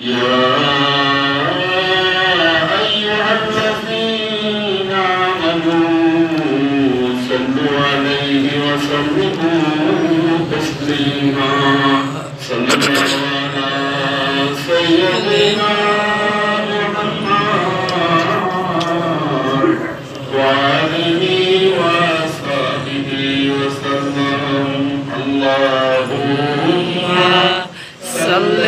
يا أيها الذين آمنوا صلوا عليه وسلموا تسليما صلى الله على سيدنا محمد وآله وصحبه وسلم اللهم صل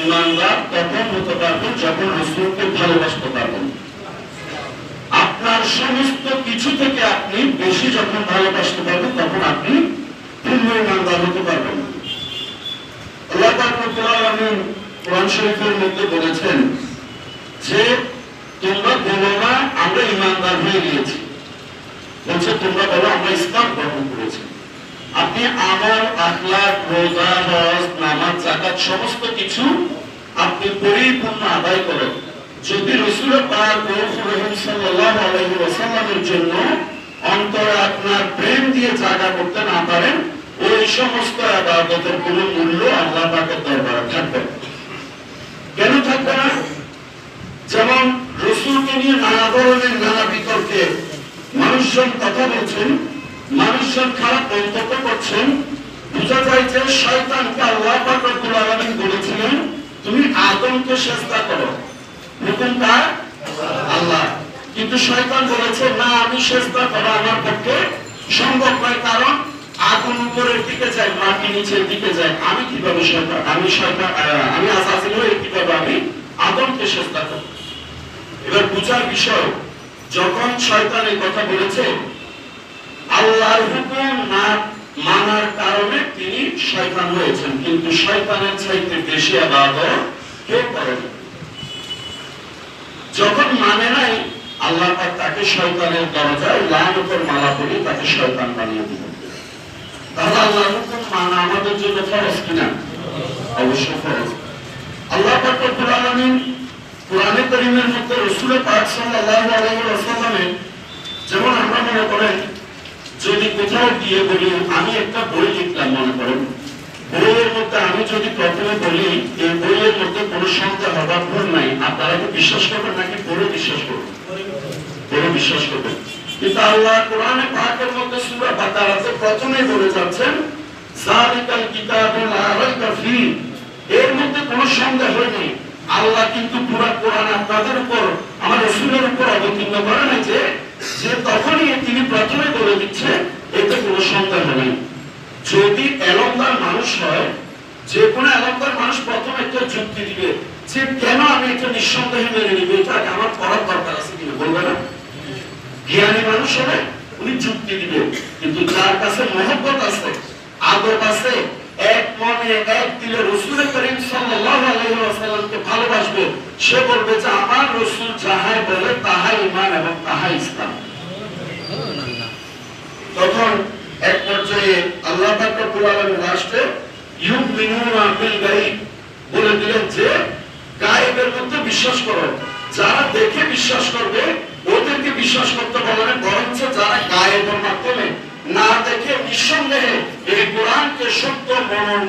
ইমানদার তখন হতে পারবেন যখন রাসূলকে ভালোবাসতে পারবেন। আপনার দুনিয়ার সমস্ত কিছু থেকে আপনি বেশি যখন ভালোবাসতে পারবেন তখন আপনি পূর্ণ ইমানদার হতে পারবেন। আল্লাহ পাক রব্বুল আলামিন কোরআন শরীফের মধ্যে বলেছেন যে তোমরা বলো না আমরা ইমানদার হয়ে গিয়েছি, বলছে তোমরা বলো আমরা ইসলাম গ্রহণ করেছি। আপনি আমল, আখলাক, রোজা, হজ, নামাজ, যাকাত সমস্ত কিছু আপনি পরিপূর্ণ আদায় করেন, যদি রাসূল পাক সাল্লাল্লাহু আলাইহি ওয়াসাল্লামের জন্য অন্তরে আপনার প্রেম দিয়ে জায়গা করতে না পারেন, ওই সমস্ত ইবাদতের কোনো মূল্য আল্লাহ পাকের দরবারে থাকবে না। কেন থাকবে না? যেমন রাসূলকে নিয়ে নানা ধরনের নানা বিতর্কে মানুষজন কথা বলছেন, মানুষজন খারাপ মন্তব্য করছেন, বোঝা যায় যে শয়তানকে আল্লাহ পাক রব্বুল আলামিন বলেছিলেন তুমি আদমকে সিজদা করো, হুকুম কার? আল্লাহ। কিন্তু শয়তান বলেছে না, আমি সিজদা করা আমার পক্ষে সম্ভব নয়, কারণ আগুন উপরের দিকে যায়, মাটি নিচের দিকে যায়, আমি কিভাবে আমি আযাজিল হয়ে কিভাবে আমি আদমকে সিজদা করব? এবার বুঝার বিষয়, যখন শয়তান এই কথা বলেছে, আল্লাহর হুকুম না মানার কারণে তিনি শয়তান হয়েছেন, কিন্তু শয়তানের চাইতে বেশি ইবাদত কেউ করে না। যখন মানে নাই, আল্লাহ পাক তাকে শয়তানের দরজায় লানতের মালা পরিয়ে তাকে শয়তান বানিয়ে দিলেন। তাহলে আল্লাহর হুকুম মানা আমাদের জন্য ফরজ কিনা? অবশ্যই ফরজ। আল্লাহ পাক রব্বুল আলামিন কোরআনে কারীমের মধ্যে রাসূল পাক সাল্লাল্লাহু আলাইহি ওয়াসাল্লামের, যেমন আমরা মনে করেন যদি কোথাও গিয়ে বলি আমি একটা বই লিখলাম, মনে করেন বইয়ের মধ্যে আমি যদি প্রথমে বলি এই বইয়ের মধ্যে কোনো সন্দেহ হবার ভুল নাই, আপনারা কি বিশ্বাস করবেন নাকি পড়ে বিশ্বাস করবেন? পড়ে বিশ্বাস করবেন। কিন্তু আল্লাহ কোরআনে পাকের মধ্যে সূরা বাকারাতে প্রথমেই বলে যাচ্ছেন যালিকাল কিতাবু লা রাইবা ফীহ, এর মধ্যে কোনো সন্দেহ নেই। আল্লাহ কিন্তু পুরো কোরআন আপনাদের উপর, আমার রাসূলের উপর অবতীর্ণ করেন যে তখনই তিনি প্রথমে বলে দিচ্ছে এতে কোনো সন্দেহ নেই। যদি এলমদার মানুষ হয়, যে কোনো এলমদার মানুষ প্রথমে একটা যুক্তি দিবে যে কেন আমি এটা নিঃসন্দেহে মেনে নিব, এটা আমার করার দরকার আছে কিনা, বলবে না? জ্ঞানী মানুষ হবে, উনি যুক্তি দিবে। কিন্তু যার কাছে মহব্বত আছে, আদব আছে, এক মনে এক দিলে রাসূল করিম সাল্লাল্লাহু আলাইহি ওয়াসাল্লামকে ভালোবাসবে, সে বলবে যে আমার রাসূল যাহাই বলে তাহাই ঈমান এবং তাহাই ইসলাম। তখন এক পর্যায়ে আল্লাহ পাক রব্বুল আলামিন লাস্টে ইউমিনুনা বিল গায়ব বলে দিলেন যে গায়েবের মধ্যে বিশ্বাস করো। যারা দেখে বিশ্বাস করবে ওদেরকে বিশ্বাস করতে বলে না, বরঞ্চ যারা গায়েবের মাধ্যমে না দেখে নিঃসন্দেহে এই কোরআনকে সত্য মনন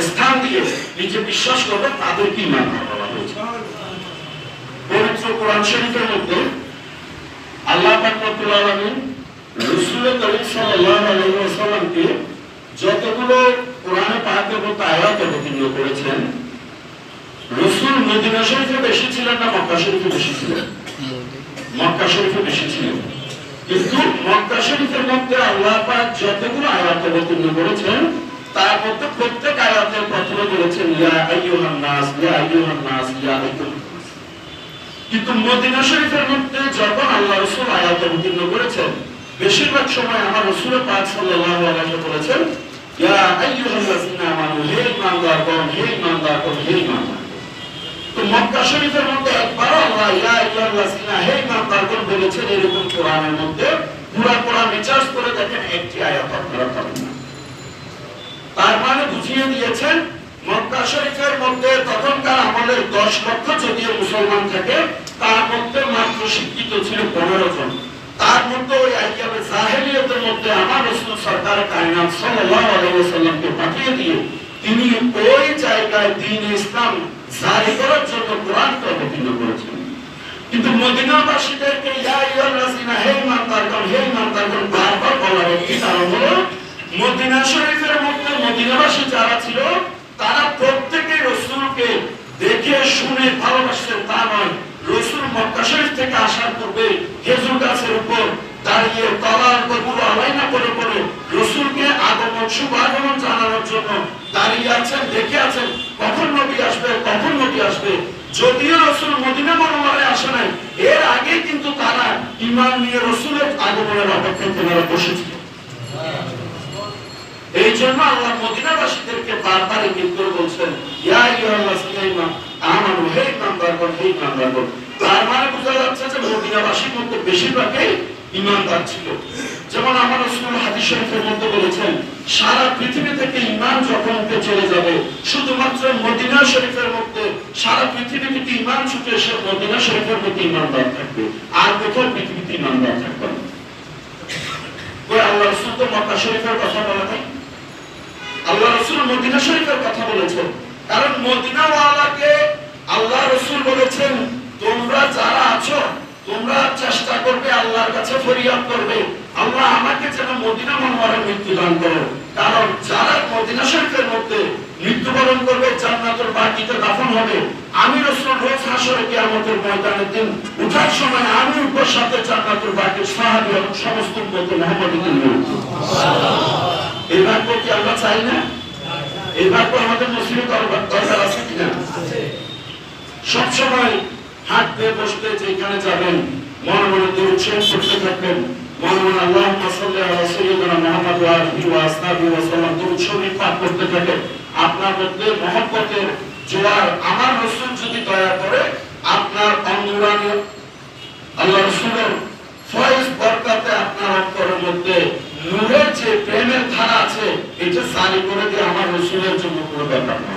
স্থান দিয়ে নিজে বিশ্বাস করবে তাদেরকে ঈমান বলা হয়েছে। পবিত্র কোরআন শরীফের মধ্যে আল্লাহ পাক রব্বুল আলামিন রাসূল করিম সাল্লাল্লাহু আলাইহি ওয়াসাল্লামকে যতগুলো কোরআনে পাকের মধ্যে আয়াত অবতীর্ণ করেছেন, রাসূল মদিনা শরীফে বেশি ছিলেন না মক্কা শরীফে বেশি ছিলেন? মক্কা শরীফে বেশি ছিলেন। কিন্তু মক্কা শরীফের মধ্যে আল্লাহ পাক যতগুলো আয়াত অবতীর্ণ করেছেন তার মধ্যে প্রত্যেক আয়াতের প্রথমে বলেছেন ইয়া আইয়ুহান নাস, ইয়া আইয়ুহান নাস, ইয়া আইয়ুহান নাস। কিন্তু মদিনা শরীফের মধ্যে যখন আল্লাহ রাসূল আয়াত অবতীর্ণ করেছেন, বেশিরভাগ সময় আমার রাসূল পাক সাল্লাল্লাহু আলাইহি ওয়াসাল্লাম বলেছেন ইয়া আইয়ুহাল্লাযিনা আমানু, হে ঈমানদারগণ, হে ঈমানদারগণ, হে ঈমানদার। তো মক্কা শরীফের মধ্যে একবার আল্লাহ ইয়া আইয়ুহাল্লাযিনা, হে ঈমানদারগণ বলেছেন, এরকম কোরআনের মধ্যে পুরো কোরআন রিসার্চ করে দেখেন একটি আয়াত আপনারা পাবেন না। তার মানে বুঝিয়ে দিয়েছেন মক্কা শরীফের মধ্যে তখনকার আমলের 10 লক্ষ যদিও মুসলমান থাকে, তার মধ্যে মাত্র শিক্ষিত ছিল 15 জন। তার মধ্যে ওই আইয়ামে জাহেলিয়াতের মধ্যে আমার রাসূল সরকার কায়নাত সাল্লাল্লাহু আলাইহি ওয়াসাল্লামকে পাঠিয়ে দিয়ে তিনি ওই জায়গায় দ্বীন ইসলাম জারি করার জন্য কোরআনকে অবতীর্ণ করেছেন। কিন্তু মদিনাবাসীদেরকে ইয়া আইয়ুহাল্লাযিনা, হে ঈমানদারগণ, হে ঈমানদারগণ বারবার বলার একটি কারণ হলো মদিনা শরীফের মধ্যে মদিনাবাসী যারা ছিল তারা প্রত্যেকে রাসূলকে দেখে শুনে ভালোবাসতেন তা নয়। রাসূল মক্কা শরীফ থেকে আসার পূর্বে খেজুর গাছের উপর দাঁড়িয়ে তলার উপর আলাইনা করে করে রাসূলকে আগমন শুভ আগমন জানানোর জন্য দাঁড়িয়ে আছেন, দেখে আছেন কখন নবী আসবে, কখন নবী আসবে। যদিও রাসূল মদিনা মুনাওয়ারায় আসে নাই, এর আগে কিন্তু তারা ঈমান নিয়ে রাসূলের আগমনের অপেক্ষায় তারা বসেছিল। এই জন্য আল্লাহ মদিনাবাসীদেরকে বারবার ইঙ্গিত করে বলছেন, ইয়া আইয়ুহাল্লাযীনা আমানু, হে ঈমানদারগণ, হে ঈমানদারগণ। তার মানে বোঝা যাচ্ছে যে মদিনাবাসীর মধ্যে বেশিরভাগই ঈমানদার ছিল। যেমন আমার রাসূল হাদিস শরীফের মধ্যে বলেছেন, সারা পৃথিবী থেকে ঈমান যখন চলে যাবে, শুধুমাত্র মদিনা শরীফের মধ্যে সারা পৃথিবী থেকে ঈমান ছুটে এসে মদিনা শরীফের মধ্যে ঈমানদার থাকবে, আর কোথাও পৃথিবীতে ঈমানদার থাকবে না। ওই আল্লাহ রাসূল তো মক্কা শরীফের কথা বলা নাই, আল্লাহ রাসূল মদিনা শরীফের কথা বলেছেন। কারণ মদিনাওয়ালাকে আল্লাহ রাসূল বলেছেন, তোমরা যারা আছো তোমরা চেষ্টা করবে, আল্লাহর কাছে ফরিয়াদ করবে, আল্লাহ আমাকে যেন মদিনা মুনাওয়ারায় মৃত্যু দান করো। কারণ যারা মদিনা শরীফের মধ্যে মৃত্যুবরণ করবে, জান্নাতুল বাকিতে দাফন হবে, আমি রাসূল রোজ হাসরে কিয়ামতের ময়দানের দিন উঠার সময় আমি উপর সাথে জান্নাতুল বাকির সাহাবী এবং সমস্ত উম্মত মুহাম্মাদীকে নিয়ে উঠব। এই ভাগ্য কি আমরা চাই না? এই ভাগ্য আমাদের মুসলিম দরকার আছে কিনা? সবসময় হাঁটতে বসতে যেখানে যাবেন মনে মনে দরুদ শরীফ পড়তে থাকবেন, মনে মনে আল্লাহুম্মা সাল্লি আলা সাইয়্যিদিনা মুহাম্মাদ ওয়া আলিহি ওয়া আসহাবিহি ওয়া সাল্লাম দরুদ শরীফ পাঠ করতে থাকেন। আপনার মধ্যে মহব্বতের জোয়ার আমার রাসূল যদি দয়া করে আপনার অন্তরানে আল্লাহ রাসূলের ফয়েজ বরকতে আপনার অন্তরের মধ্যে নূরের যে প্রেমের ধারা আছে এটা জারি করে দিয়ে আমার রাসূলের জন্য কোনো ব্যাপার না।